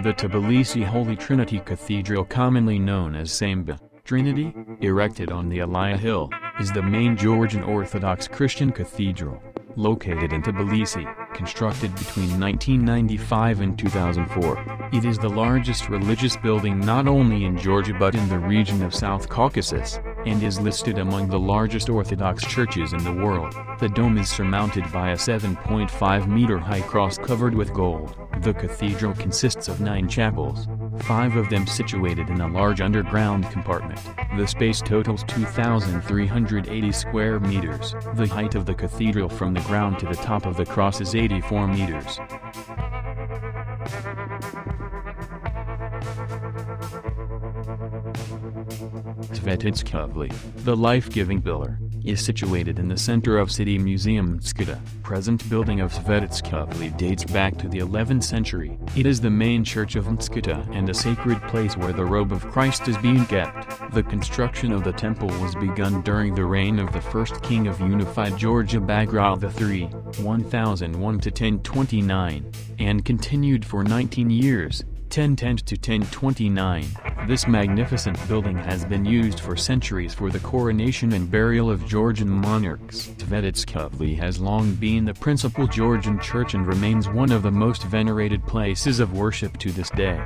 The Tbilisi Holy Trinity Cathedral, commonly known as Samba, Trinity, erected on the Alaya Hill, is the main Georgian Orthodox Christian cathedral, located in Tbilisi, constructed between 1995 and 2004. It is the largest religious building not only in Georgia but in the region of South Caucasus, and is listed among the largest Orthodox churches in the world. The dome is surmounted by a 7.5-meter high cross covered with gold. The cathedral consists of 9 chapels, 5 of them situated in a large underground compartment. The space totals 2,380 square meters. The height of the cathedral from the ground to the top of the cross is 84 meters. Sveticxoveli, the life-giving pillar, is situated in the center of city Museum Mtskita. Present building of Sveticxoveli dates back to the 11th century. It is the main church of Mtskita and a sacred place where the robe of Christ is being kept. The construction of the temple was begun during the reign of the first king of unified Georgia, Bagral III, 1001 to 1029, and continued for 19 years. 1010 to 1029. This magnificent building has been used for centuries for the coronation and burial of Georgian monarchs. Sveticxoveli has long been the principal Georgian church and remains one of the most venerated places of worship to this day.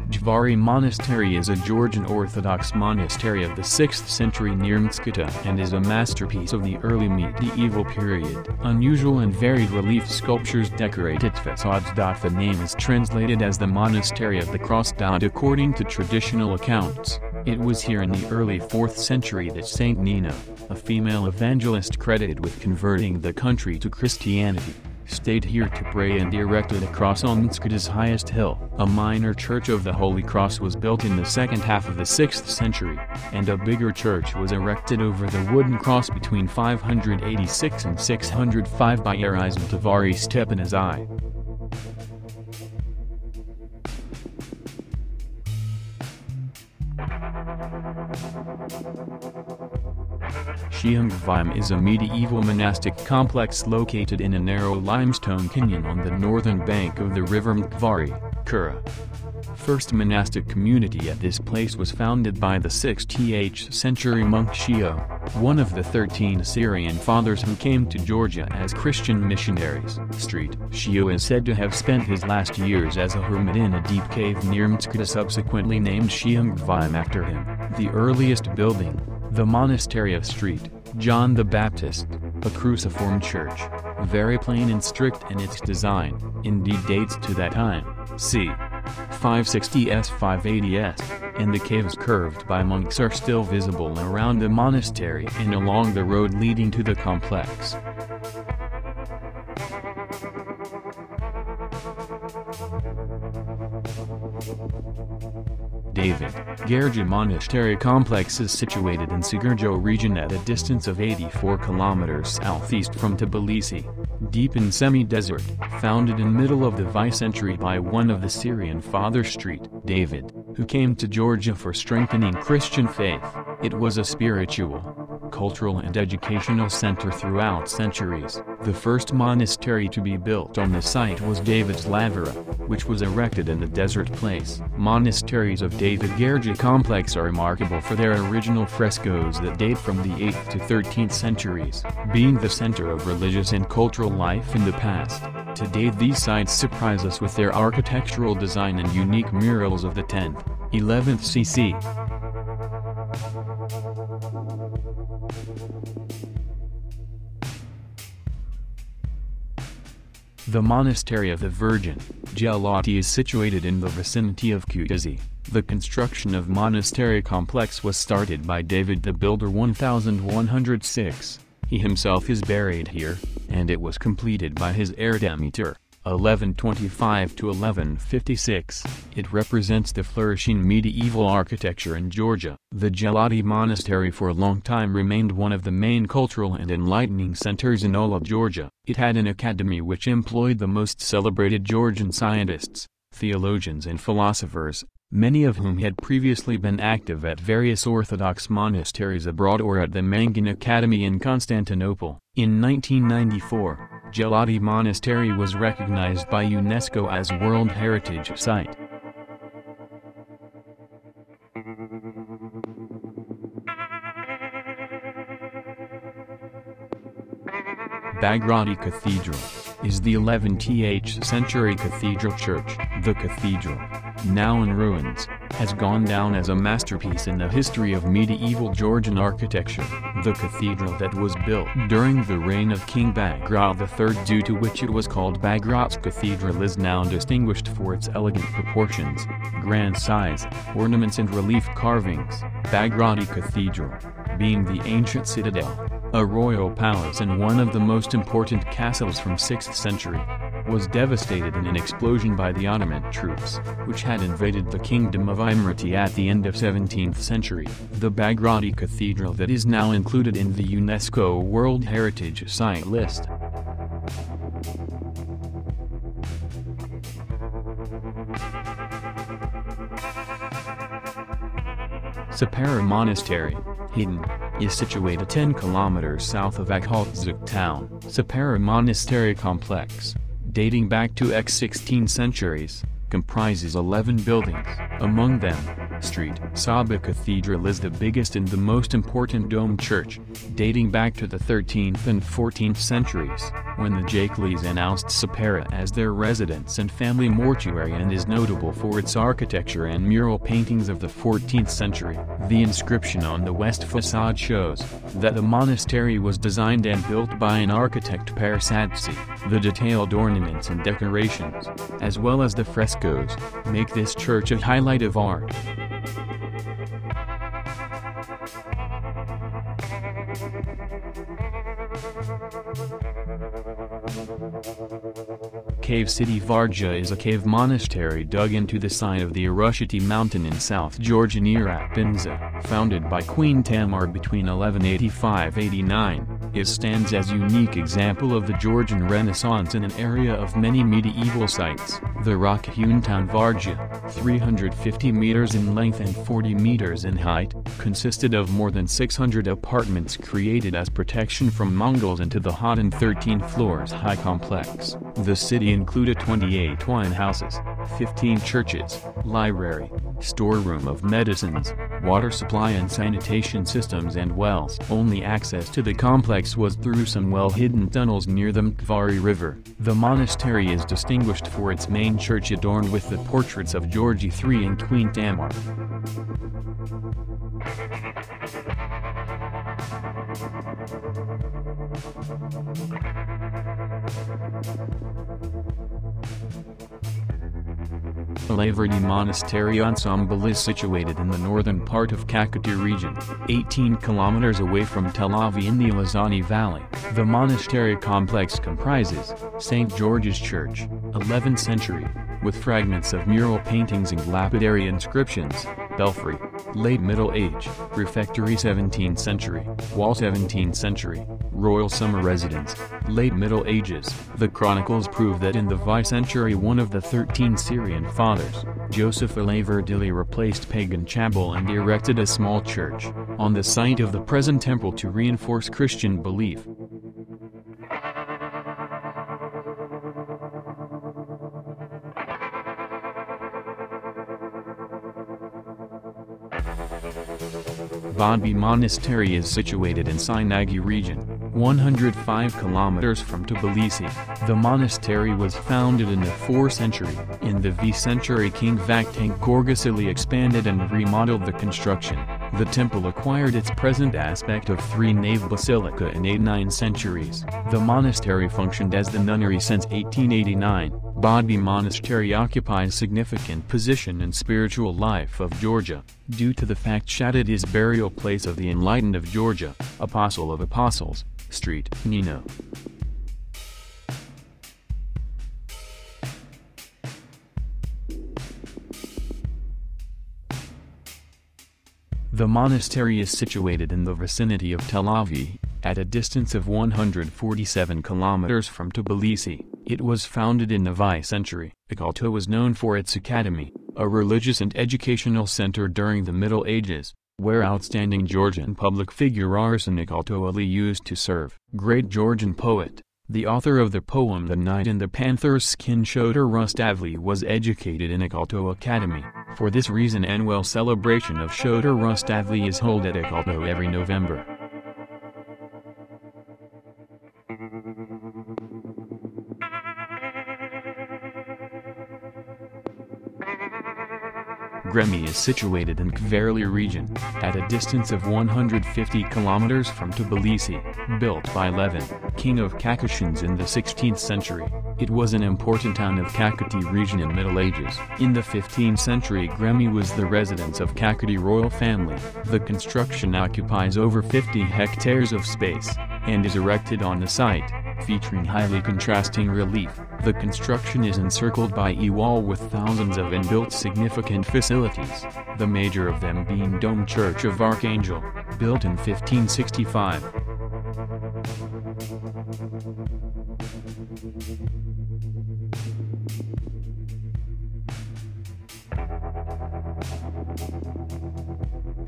Jvari Monastery is a Georgian Orthodox monastery of the 6th century near Mtskita and is a masterpiece of the early medieval period. Unusual and varied relief sculptures decorate its facades. The name is translated as the Monastery of the Cross. According to traditional accounts, it was here in the early 4th century that Saint Nina, a female evangelist credited with converting the country to Christianity, stayed here to pray and erected a cross on Mtskita's highest hill. A minor church of the Holy Cross was built in the second half of the 6th century, and a bigger church was erected over the wooden cross between 586 and 605 by Arizal Jvari Stepanazai. Shio-Mgvime is a medieval monastic complex located in a narrow limestone canyon on the northern bank of the river Jvari, Kura. First monastic community at this place was founded by the 6th century monk Shio, one of the 13 Assyrian fathers who came to Georgia as Christian missionaries. Shio is said to have spent his last years as a hermit in a deep cave near Mtskita, subsequently named Shio-Mgvime after him. The earliest building, the Monastery of St. John the Baptist, a cruciform church, very plain and strict in its design, indeed dates to that time, c. 560s-580s, and the caves curved by monks are still visible around the monastery and along the road leading to the complex. David, Gareja Monastery complex is situated in Sigurjo region at a distance of 84 kilometers southeast from Tbilisi, deep in semi-desert, founded in middle of the V century by one of the Syrian fathers. David, who came to Georgia for strengthening Christian faith. It was a spiritual, cultural and educational center throughout centuries. The first monastery to be built on the site was David's Lavera, which was erected in the desert place. Monasteries of David Gareja complex are remarkable for their original frescoes that date from the 8th to 13th centuries, being the center of religious and cultural life in the past. Today these sites surprise us with their architectural design and unique murals of the 10th, 11th CC. The Monastery of the Virgin, Gelati, is situated in the vicinity of Kutaisi. The construction of monastery complex was started by David the Builder 1106. He himself is buried here, and it was completed by his heir Demeter, 1125 to 1156. It represents the flourishing medieval architecture in Georgia. The Gelati Monastery for a long time remained one of the main cultural and enlightening centers in all of Georgia. It had an academy which employed the most celebrated Georgian scientists, theologians and philosophers, many of whom had previously been active at various Orthodox monasteries abroad or at the Mangan Academy in Constantinople. In 1994, Jvari Monastery was recognized by UNESCO as World Heritage Site. Bagrati Cathedral is the 11th century cathedral church. The cathedral, now in ruins, has gone down as a masterpiece in the history of medieval Georgian architecture. The cathedral that was built during the reign of King Bagrat III, due to which it was called Bagrat's Cathedral, is now distinguished for its elegant proportions, grand size, ornaments and relief carvings. Bagrati Cathedral, being the ancient citadel, a royal palace and one of the most important castles from 6th century, was devastated in an explosion by the Ottoman troops, which had invaded the Kingdom of Imereti at the end of 17th century. The Bagrati Cathedral that is now included in the UNESCO World Heritage Site list. Sapara Monastery, hidden, is situated 10 kilometers south of Akhaltzik town. Sapara Monastery complex, dating back to X16 centuries, comprises 11 buildings. Among them, Sveticxoveli Cathedral is the biggest and the most important dome church, dating back to the 13th and 14th centuries, when the Jaklis announced Sapara as their residence and family mortuary, and is notable for its architecture and mural paintings of the 14th century. The inscription on the west facade shows that the monastery was designed and built by an architect Katskhi. The detailed ornaments and decorations, as well as the frescoes, make this church a highlight of art. Cave City Vardzia is a cave monastery dug into the side of the Arushiti mountain in South Georgia near Apinza. Founded by Queen Tamar between 1185–89, it stands as a unique example of the Georgian Renaissance in an area of many medieval sites. The rock-hewn town Vardzia, 350 meters in length and 40 meters in height, consisted of more than 600 apartments created as protection from Mongols into the hot and 13 floors high complex. The city included 28 wine houses, 15 churches, library, storeroom of medicines, water supply and sanitation systems and wells. Only access to the complex was through some well-hidden tunnels near the Jvari River. The monastery is distinguished for its main church adorned with the portraits of George III and Queen Tamar. Jvari Monastery Ensemble is situated in the northern part of Katskhi region, 18 kilometers away from Tel Aviv in the Lazani Valley. The monastery complex comprises St. George's Church, 11th century, with fragments of mural paintings and lapidary inscriptions, belfry, late Middle Age, refectory 17th century, wall 17th century, royal summer residence, late Middle Ages. The chronicles prove that in the V century one of the 13 Syrian fathers, Joseph Alaverdili, replaced pagan chapel and erected a small church on the site of the present temple to reinforce Christian belief. Jvari Monastery is situated in Sinagi region, 105 kilometers from Tbilisi. The monastery was founded in the 4th century. In the V century King Vakhtang Gorgasili expanded and remodeled the construction. The temple acquired its present aspect of three-nave basilica in 8–9 centuries. The monastery functioned as the nunnery since 1889. Jvari Monastery occupies significant position in spiritual life of Georgia, due to the fact that it is burial place of the enlightened of Georgia, Apostle of Apostles, Street, Nino. The monastery is situated in the vicinity of Tel Aviv, at a distance of 147 kilometers from Tbilisi. It was founded in the V century. Akhaltzik was known for its academy, a religious and educational center during the Middle Ages, where outstanding Georgian public figure Sveticxoveli used to serve. Great Georgian poet, the author of the poem The Knight in the Panther's Skin Sveticxoveli was educated in Ikalto Academy. For this reason annual celebration of Sveticxoveli is held at Ikalto every November. Gvime is situated in Jvari region, at a distance of 150 kilometers from Tbilisi. Built by Levin, king of Kakhetians in the 16th century, it was an important town of Kakheti region in Middle Ages. In the 15th century Gvime was the residence of Kakheti royal family. The construction occupies over 50 hectares of space, and is erected on the site, featuring highly contrasting relief. The construction is encircled by a wall with thousands of inbuilt significant facilities, the major of them being Dome Church of Archangel, built in 1565.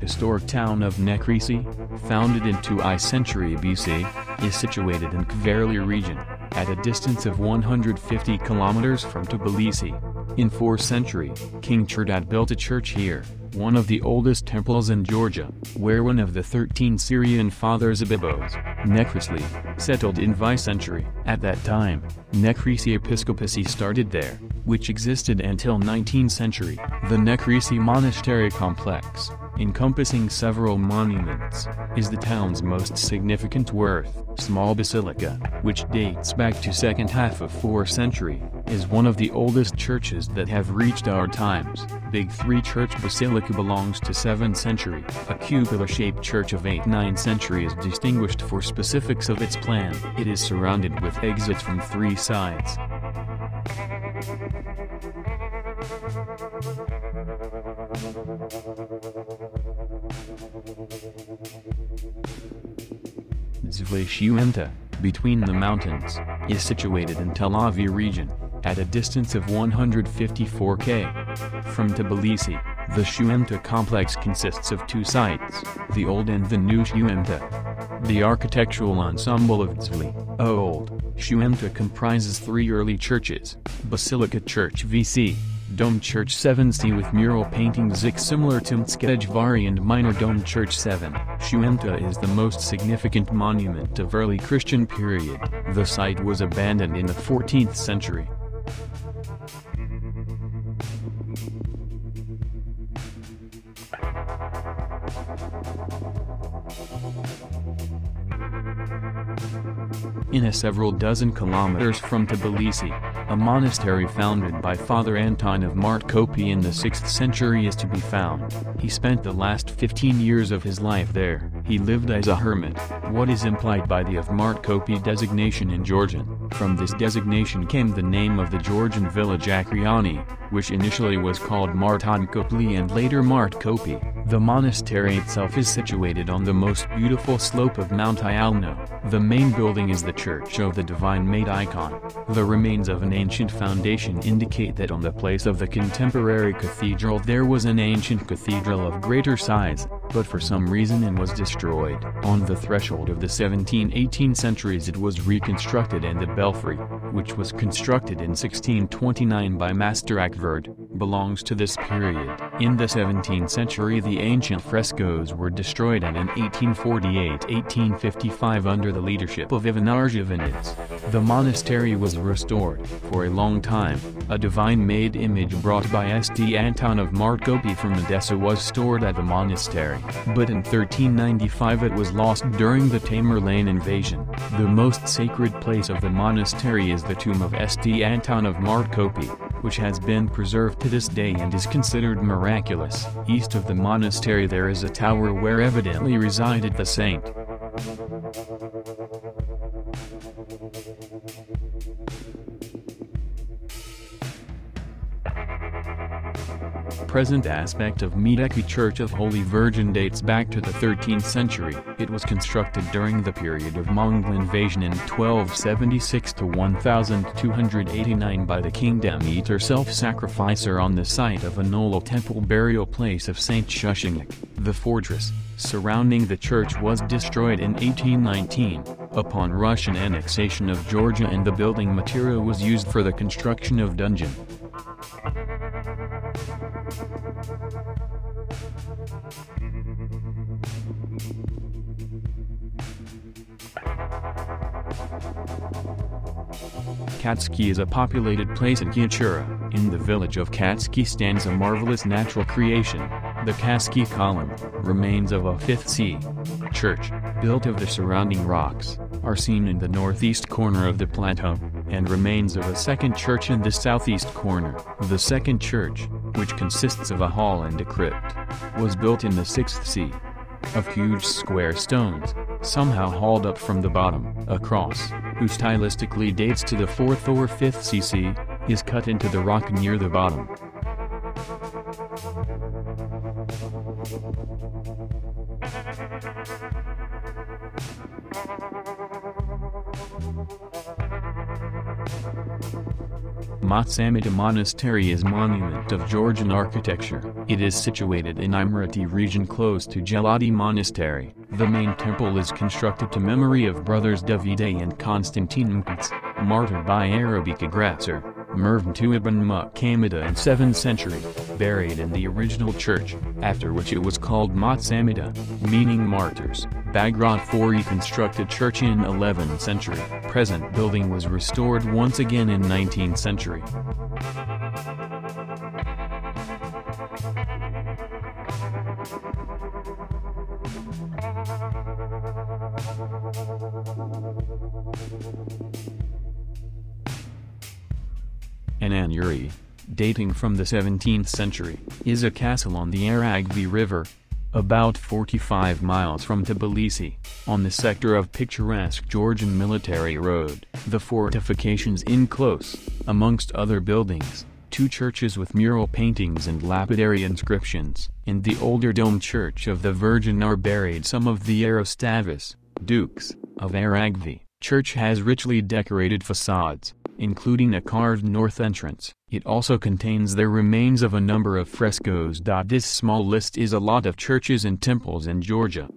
Historic town of Nekrisi, founded in 2nd century BC, is situated in Jvari region, at a distance of 150 kilometers from Tbilisi. In 4th century, King Cherdad built a church here, one of the oldest temples in Georgia, where one of the 13 Syrian fathers Abibos, Nekrisi, settled in 5th century. At that time, Nekrisi episcopacy started there, which existed until 19th century. The Nekrisi Monastery complex, encompassing several monuments, is the town's most significant worth. Small basilica, which dates back to second half of 4th century, is one of the oldest churches that have reached our times. Big 3 Church Basilica belongs to 7th century. A cupola-shaped church of 8th-9th century is distinguished for specifics of its plan. It is surrounded with exits from 3 sides. Sveticxoveli, between the mountains, is situated in Tel Aviv region, at a distance of 154 km from Tbilisi. The Sveticxoveli complex consists of 2 sites, the old and the new Sveticxoveli. The architectural ensemble of Jvari, old Sveticxoveli comprises 3 early churches: Basilica Church VC, Dome Church 7C with mural paintings similar to Metekhi and Minor Dome Church 7. Sveticxoveli is the most significant monument of early Christian period. The site was abandoned in the 14th century. In several dozen kilometers from Tbilisi, a monastery founded by Father Anton of Martkopi in the 6th century is to be found. He spent the last 15 years of his life there. He lived as a hermit, what is implied by the of Martkopi designation in Georgian. From this designation came the name of the Georgian village Akriani, which initially was called Martkopi and later Martkopi. The monastery itself is situated on the most beautiful slope of Mount Ialno. The main building is the Church of the Divine Maid icon. The remains of an ancient foundation indicate that on the place of the contemporary cathedral there was an ancient cathedral of greater size, but for some reason it was destroyed. On the threshold of the 17th-18th centuries it was reconstructed, and the belfry, which was constructed in 1629 by Master Akvard, belongs to this period. In the 17th century the ancient frescoes were destroyed, and in 1848-1855 under the leadership of Ivan Arjavinides, the monastery was restored. For a long time, a Divine Maid image brought by St. Anton of Martkopi from Odessa was stored at the monastery, but in 1395 it was lost during the Tamerlane invasion. The most sacred place of the monastery is the tomb of St. Anton of Martkopi, which has been preserved to this day and is considered miraculous. East of the monastery there is a tower where evidently resided the saint. Present aspect of Metekhi Church of Holy Virgin dates back to the 13th century. It was constructed during the period of Mongol invasion in 1276 to 1289 by the King Demeter self-sacrificer on the site of Untitled Temple burial place of Saint Shio-Mgvime. The fortress surrounding the church was destroyed in 1819, upon Russian annexation of Georgia, and the building material was used for the construction of dungeon. Katskhi is a populated place in Gareja. In the village of Katskhi stands a marvelous natural creation, the Katskhi column. Remains of a 5th C church, built of the surrounding rocks, are seen in the northeast corner of the plateau, and remains of a 2nd church in the southeast corner. The 2nd church, which consists of a hall and a crypt, was built in the 6th C. Of huge square stones, somehow hauled up from the bottom. A cross, who stylistically dates to the 4th or 5th CC, is cut into the rock near the bottom. Motsameta Monastery is monument of Georgian architecture. It is situated in Imereti region close to Jvari Monastery. The main temple is constructed to memory of brothers Davide and Constantine Mkats, martyred by Arabic aggressor, Shio-Mgvime Motsameta in 7th century, buried in the original church, after which it was called Motsameta, meaning martyrs. Bagrat for reconstructed church in 11th century. Present building was restored once again in 19th century. Jvari, dating from the 17th century, is a castle on the Aragvi River, about 45 miles from Tbilisi, on the sector of picturesque Georgian military road. The fortifications enclose, amongst other buildings, 2 churches with mural paintings and lapidary inscriptions. In the older dome church of the Virgin are buried some of the Arostavus, dukes, of Aragvi. Church has richly decorated facades, including a carved north entrance. It also contains the remains of a number of frescoes. This small list is a lot of churches and temples in Georgia.